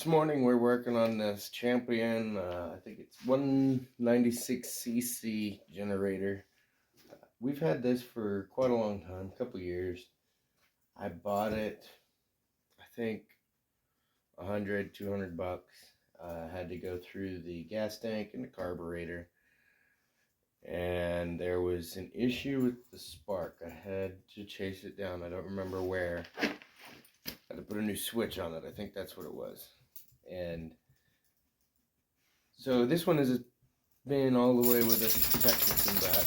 morning we're working on this Champion, I think it's 196cc generator. We've had this for quite a long time, a couple years. I bought it, I think, 200 bucks. Had to go through the gas tank and the carburetor, and there was an issue with the spark. I had to chase it down. I don't remember where. I had to put a new switch on it. I think that's what it was. And so this one has been all the way with us to Texas and back.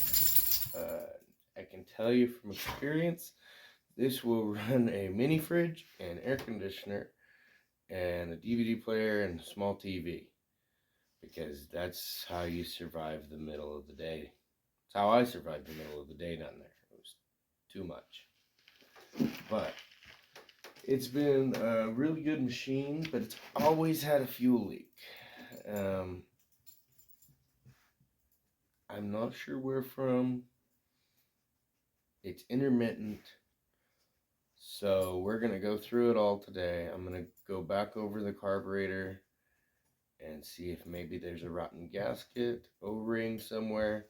I can tell you from experience, this will run a mini fridge, an air conditioner, and a DVD player and a small TV, because that's how you survive the middle of the day. It's how I survived the middle of the day down there. It was too much. But it's been a really good machine, but it's always had a fuel leak. I'm not sure where from. It's intermittent. So we're going to go through it all today. I'm going to go back over the carburetor and see if maybe there's a rotten gasket, O-ring somewhere,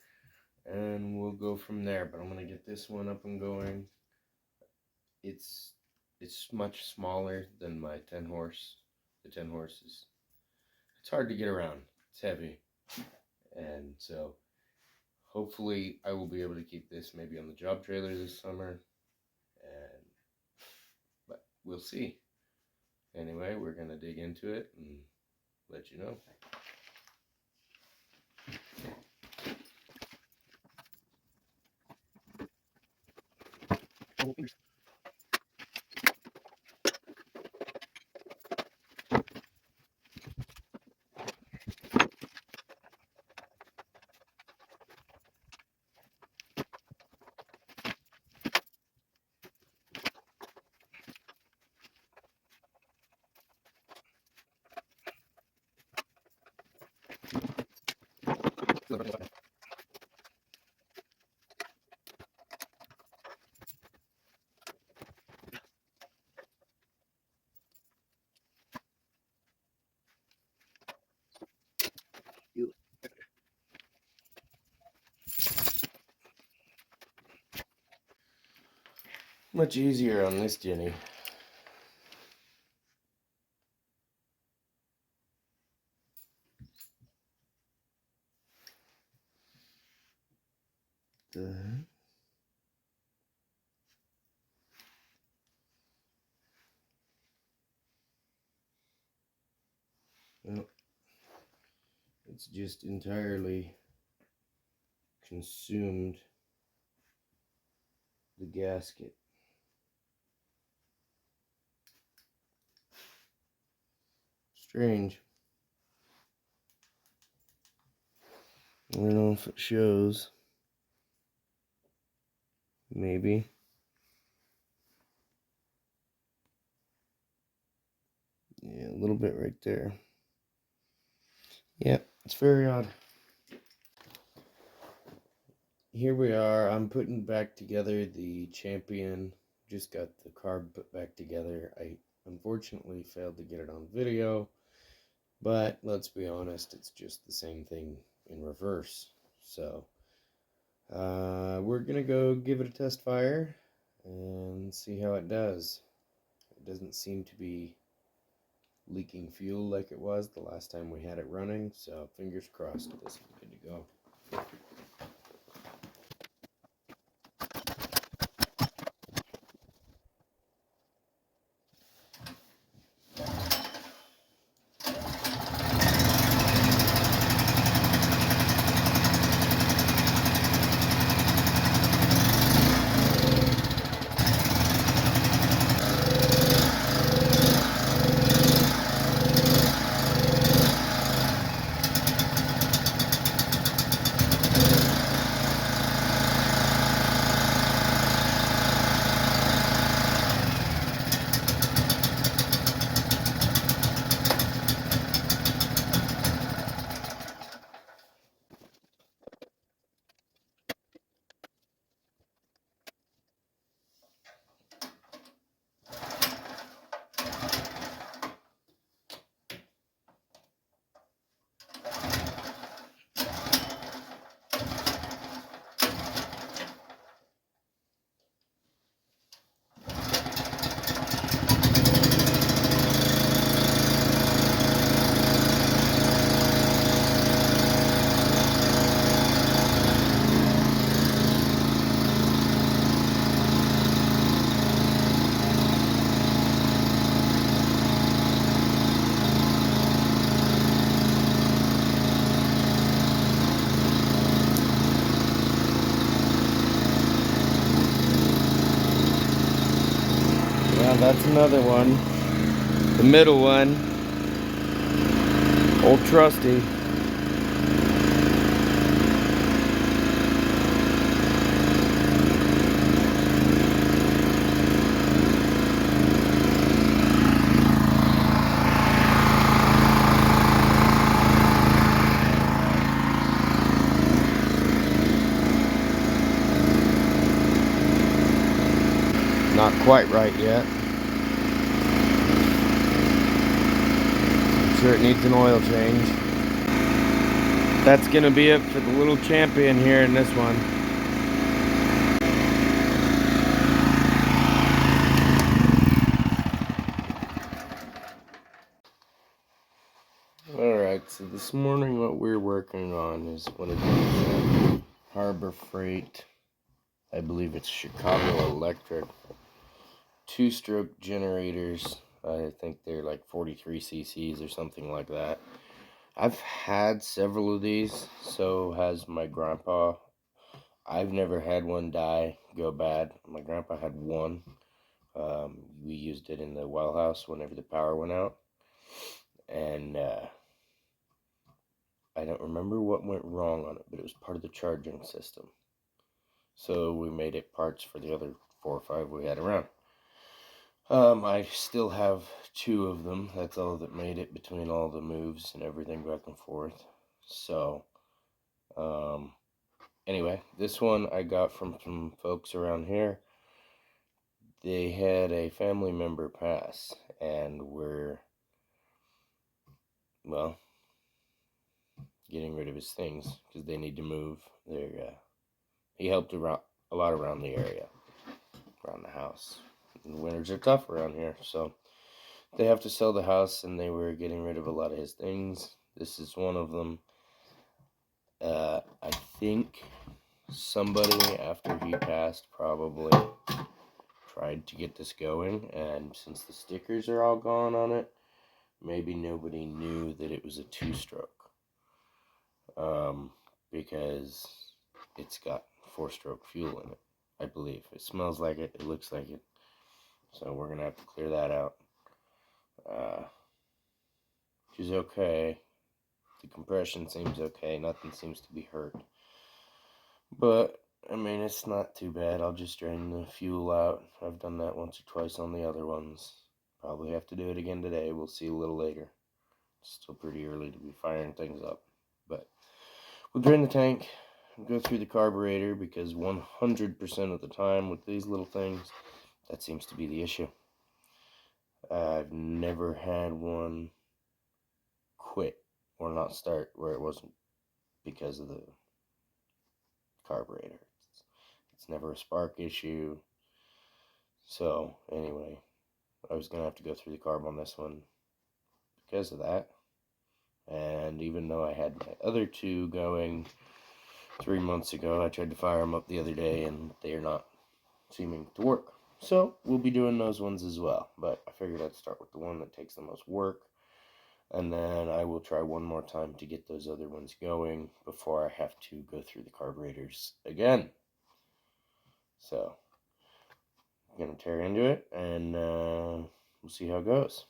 and we'll go from there. But I'm going to get this one up and going. It's much smaller than my 10 horse. The 10 horses. It's hard to get around. It's heavy. And so hopefully I will be able to keep this maybe on the job trailer this summer. But we'll see. Anyway, we're going to dig into it and let you know. Much easier on this Jenny. Well, it's just entirely consumed the gasket. Strange. I don't know if it shows. Maybe. Yeah, a little bit right there. Yeah, it's very odd. Here we are. I'm putting back together the Champion. Just got the carb put back together. I unfortunately failed to get it on video, but let's be honest, it's just the same thing in reverse. So we're gonna go give it a test fire and see how it does. It doesn't seem to be leaking fuel like it was the last time we had it running, so fingers crossed this is good to go. That's another one. The middle one. Old Trusty. Not quite right yet. I'm sure it needs an oil change. That's gonna be it for the little champion here in this one. Alright, so this morning what we're working on is one of these Harbor Freight, I believe it's Chicago Electric, 2-stroke generators. I think they're like 43 cc's or something like that. I've had several of these, so has my grandpa. I've never had one go bad. My grandpa had one. We used it in the well house whenever the power went out. And I don't remember what went wrong on it, but it was part of the charging system. So we made it parts for the other 4 or 5 we had around. I still have 2 of them. That's all that made it between all the moves and everything back and forth. So, anyway, this one I got from some folks around here. They had a family member pass and were, well, getting rid of his things because they need to move. He helped around a lot around the area, around the house. And winters are tough around here, so they have to sell the house, and they were getting rid of a lot of his things. This is one of them. I think somebody after he passed probably tried to get this going, and since the stickers are all gone on it, maybe nobody knew that it was a 2-stroke. Because it's got 4-stroke fuel in it, I believe. It smells like it, it looks like it. So we're gonna have to clear that out. Which is okay. The compression seems okay, nothing seems to be hurt. But, I mean, it's not too bad. I'll just drain the fuel out. I've done that once or twice on the other ones. Probably have to do it again today. We'll see a little later. It's still pretty early to be firing things up. But we'll drain the tank, go through the carburetor, because 100% of the time with these little things, that seems to be the issue. I've never had one quit or not start where it wasn't because of the carburetor. It's never a spark issue. So, anyway, I was going to have to go through the carb on this one because of that. And even though I had my other 2 going 3 months ago, I tried to fire them up the other day, and they are not seeming to work. So, we'll be doing those ones as well. But I figured I'd start with the one that takes the most work. And then I will try one more time to get those other ones going before I have to go through the carburetors again. So, I'm going to tear into it, and we'll see how it goes.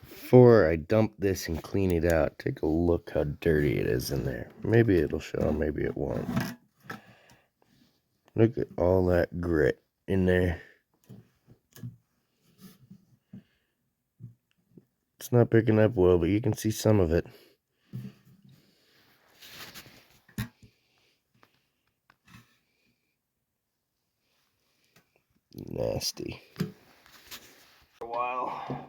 Before I dump this and clean it out, take a look how dirty it is in there. Maybe it'll show, maybe it won't. Look at all that grit in there. It's not picking up well, but you can see some of it. Nasty. For a while.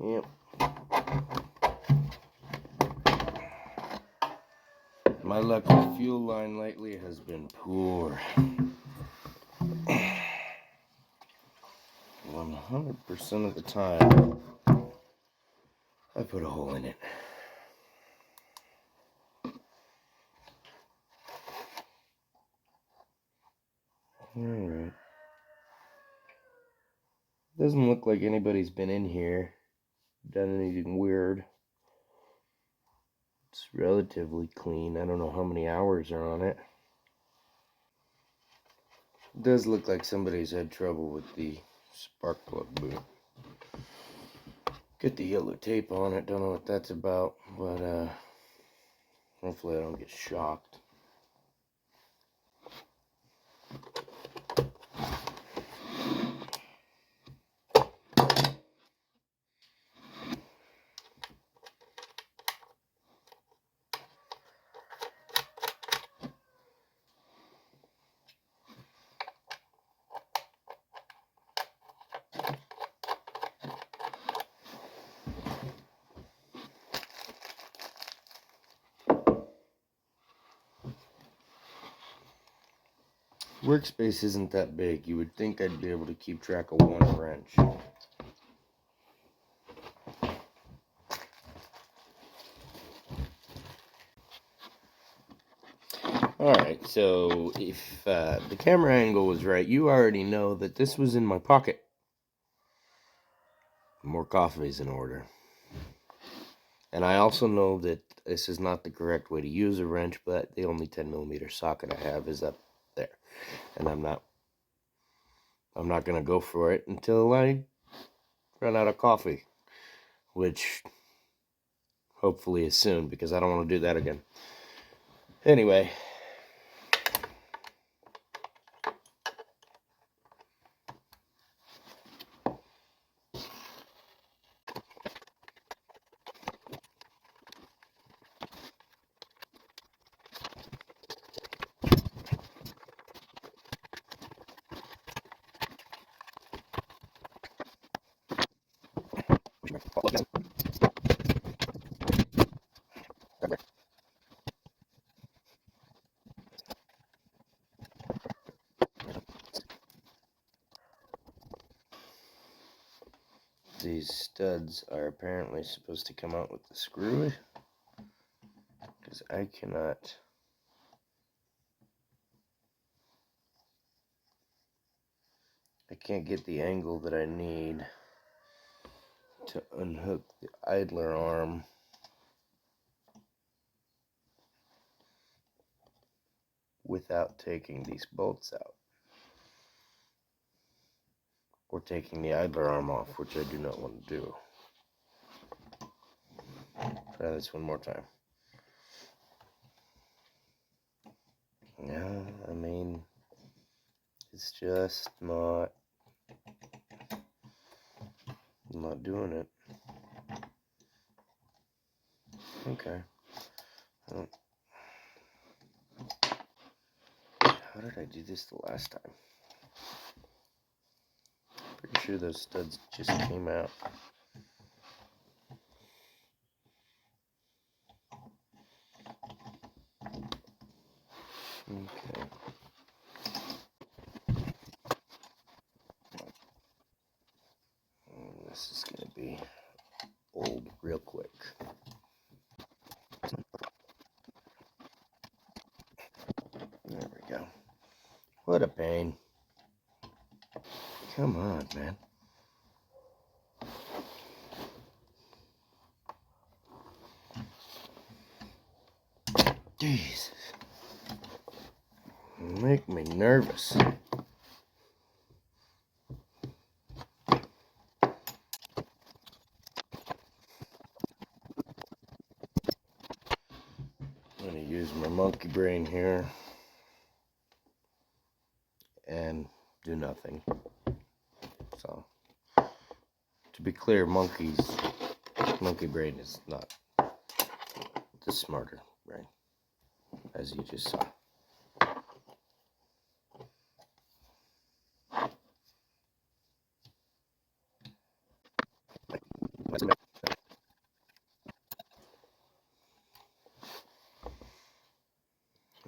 Yep. My luck with fuel line lately has been poor. 100% of the time, I put a hole in it. Alright. Doesn't look like anybody's been in here, done anything weird. It's relatively clean. I don't know how many hours are on it. It does look like somebody's had trouble with the spark plug boot. Get the yellow tape on it. Don't know what that's about, but hopefully I don't get shocked. Workspace isn't that big. You would think I'd be able to keep track of one wrench. Alright, so if the camera angle was right, you already know that this was in my pocket. More coffee is in order. And I also know that this is not the correct way to use a wrench, but the only 10mm socket I have is up there. And I'm not going to go for it until I run out of coffee, which hopefully is soon, because I don't want to do that again. Anyway, these studs are apparently supposed to come out with the screw, because I can't get the angle that I need to unhook the idler arm without taking these bolts out, or taking the idler arm off, which I do not want to do. Try this one more time. Yeah, I mean, it's just not doing it. Okay. How did I do this the last time? Pretty sure those studs just came out. Okay. This is going to be old real quick. There we go. What a pain. Come on, man. Jeez. Make me nervous. I'm going to use my monkey brain here and do nothing. So, to be clear, monkey brain is not the smarter brain, as you just saw.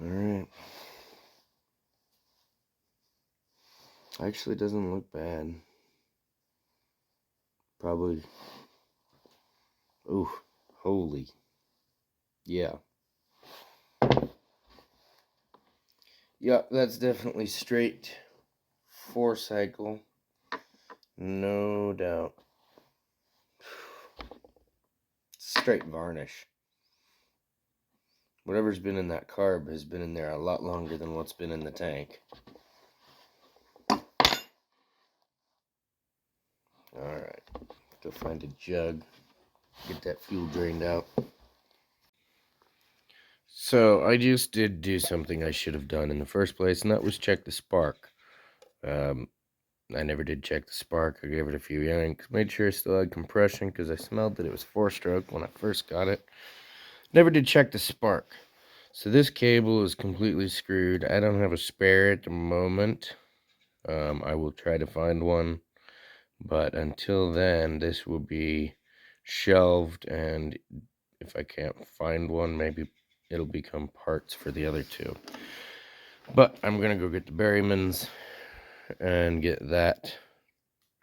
Alright. Actually doesn't look bad. Probably. Ooh, holy. Yeah. Yeah, that's definitely straight 4-cycle. No doubt. Straight varnish. Whatever's been in that carb has been in there a lot longer than what's been in the tank. Alright, go find a jug, get that fuel drained out. So I just did do something I should have done in the first place, and that was check the spark. I never did check the spark. I gave it a few yanks, made sure it still had compression because I smelled that it was 4-stroke when I first got it. Never did check the spark. So this cable is completely screwed. I don't have a spare at the moment. I will try to find one, but until then this will be shelved, and if I can't find one, maybe it'll become parts for the other two. But I'm gonna go get the Berrymans and get that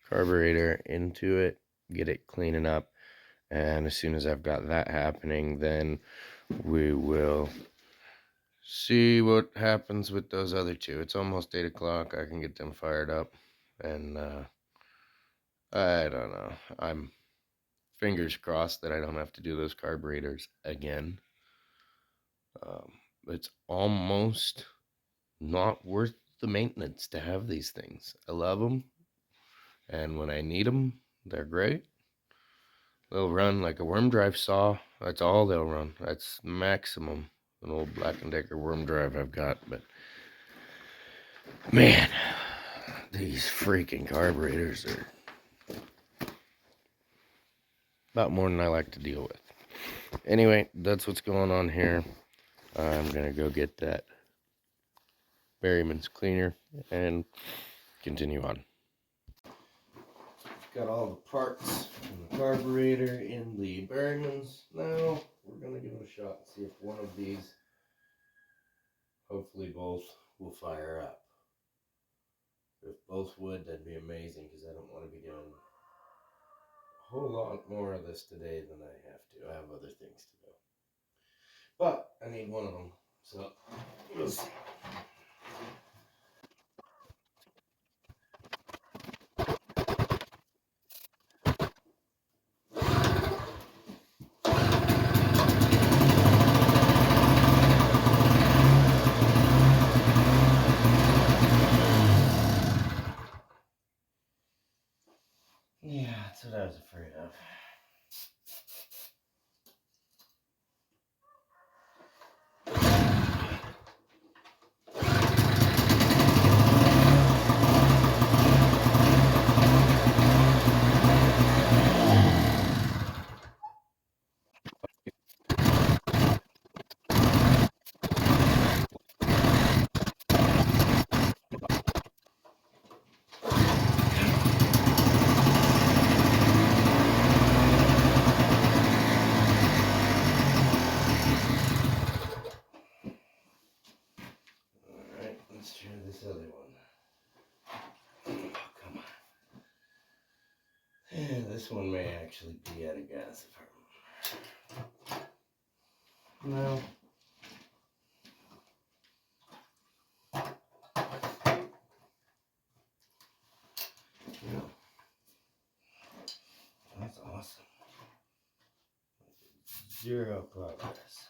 carburetor into it, get it cleaning up, and as soon as I've got that happening, then we will see what happens with those other two. It's almost 8 o'clock. I can get them fired up, and I don't know. I'm fingers crossed that I don't have to do those carburetors again. It's almost not worth the maintenance to have these things. I love them, and when I need them, they're great. They'll run like a worm drive saw. That's all they'll run. That's maximum. An old Black & Decker worm drive I've got, but man, these freaking carburetors are about more than I like to deal with. Anyway, that's what's going on here. I'm gonna go get that Berryman's cleaner and continue on. Got all the parts and the carburetor in the Berryman's. Now we're gonna give it a shot and see if one of these, hopefully both, will fire up. If both would, that'd be amazing, because I don't want to be doing a whole lot more of this today than I have to. I have other things to do. But I need one of them, so we'll see. Yeah, that's what I was afraid of. Alright, let's try this other one. Oh, come on. Yeah, this one may actually be out of gas if I'm... No. No. That's awesome. Zero progress.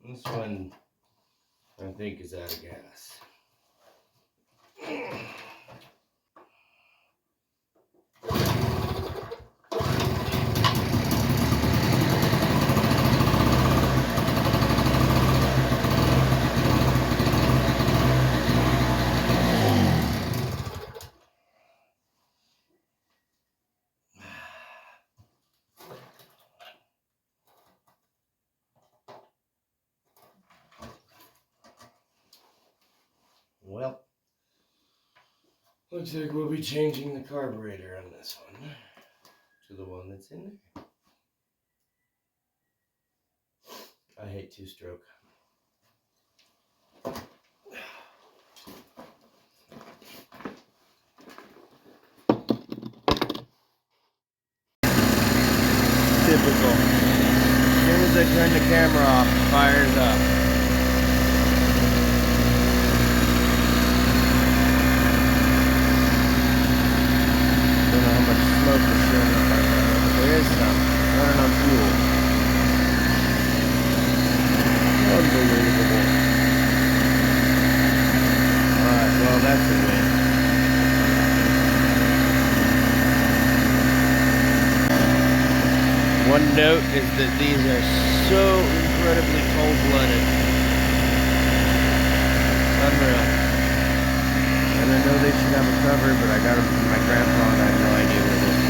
This one, I think, is out of gas. Well, looks like we'll be changing the carburetor on this one to the one that's in there. I hate two-stroke. camera off, it fires up. Don't know how much smoke is showing up right now, but there is some. Running on fuel. Unbelievable. Alright, well that's a win. One note is that these are so incredibly cold-blooded. Unreal. And I know they should have a cover, but I got them from my grandpa and I have no idea where this is.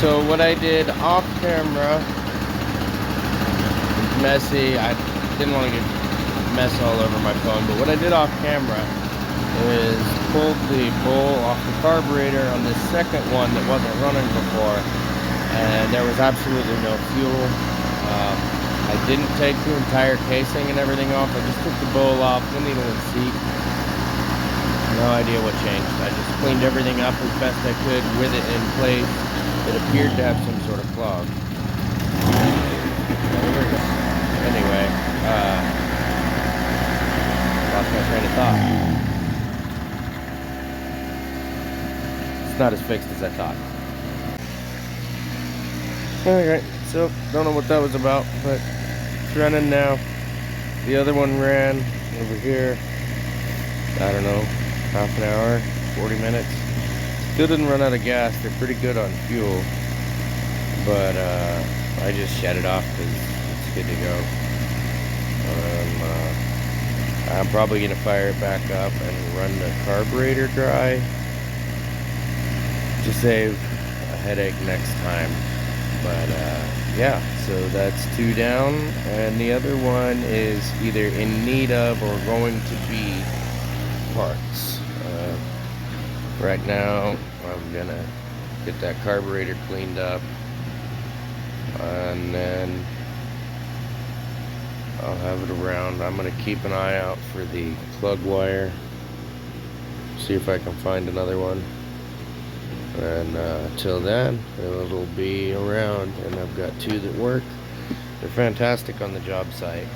So what I did off camera, messy, I didn't want to get mess all over my phone, but what I did off camera is pulled the bowl off the carburetor on this second one that wasn't running before, and there was absolutely no fuel. I didn't take the entire casing and everything off, I just took the bowl off, the needle and seat. No idea what changed. I just cleaned everything up as best I could with it in place. It appeared to have some sort of clog. Anyway, lost my train of thought. It's not as fixed as I thought. Alright, so don't know what that was about, but it's running now. The other one ran over here, I don't know, half an hour, 40 minutes. Still didn't run out of gas. They're pretty good on fuel, but I just shut it off because it's good to go. I'm probably gonna fire it back up and run the carburetor dry to save a headache next time. But yeah, so that's 2 down, and the other one is either in need of or going to be parts. Right now, I'm gonna get that carburetor cleaned up, and then I'll have it around. I'm gonna keep an eye out for the plug wire, see if I can find another one, and till then it'll be around. And I've got 2 that work. They're fantastic on the job site.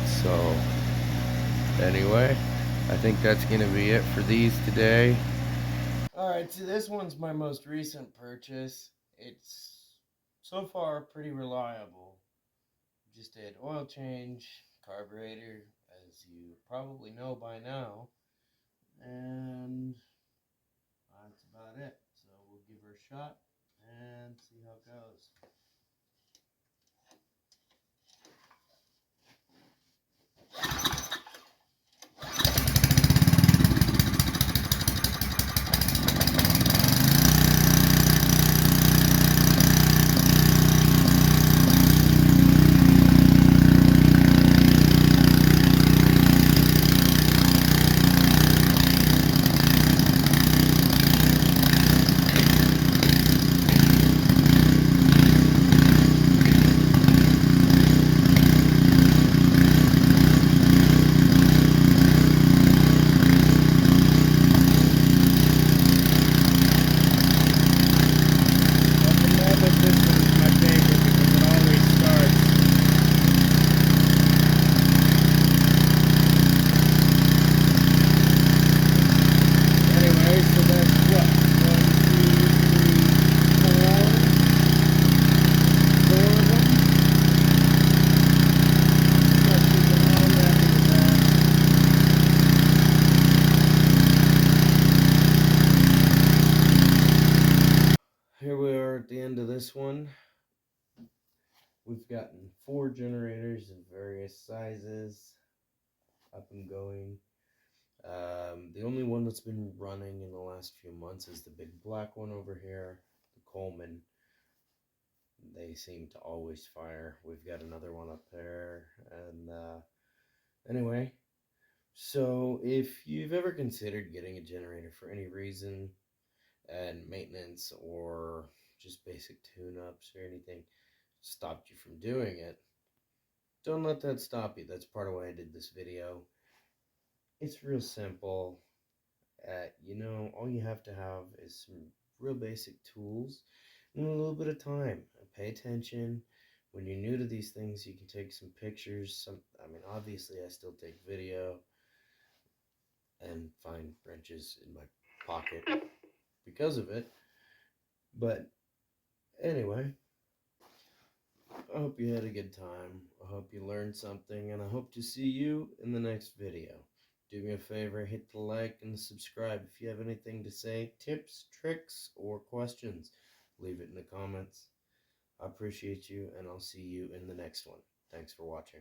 So anyway, I think that's gonna be it for these today. Alright, so this one's my most recent purchase. It's so far pretty reliable. Just did oil change, carburetor, as you probably know by now, and that's about it. So we'll give her a shot and see how it goes. at the end of this one. We've gotten 4 generators of various sizes up and going. The only one that's been running in the last few months is the big black one over here, the Coleman. They seem to always fire. We've got another one up there. And anyway, so if you've ever considered getting a generator for any reason, and maintenance or just basic tune-ups or anything stopped you from doing it, don't let that stop you. That's part of why I did this video. It's real simple. All you have to have is some real basic tools and a little bit of time. Pay attention. When you're new to these things, you can take some pictures. Obviously, I still take video and find wrenches in my pocket because of it. But anyway, I hope you had a good time. I hope you learned something, and I hope to see you in the next video. Do me a favor, hit the like and subscribe. If you have anything to say, tips, tricks, or questions, leave it in the comments. I appreciate you, and I'll see you in the next one. Thanks for watching.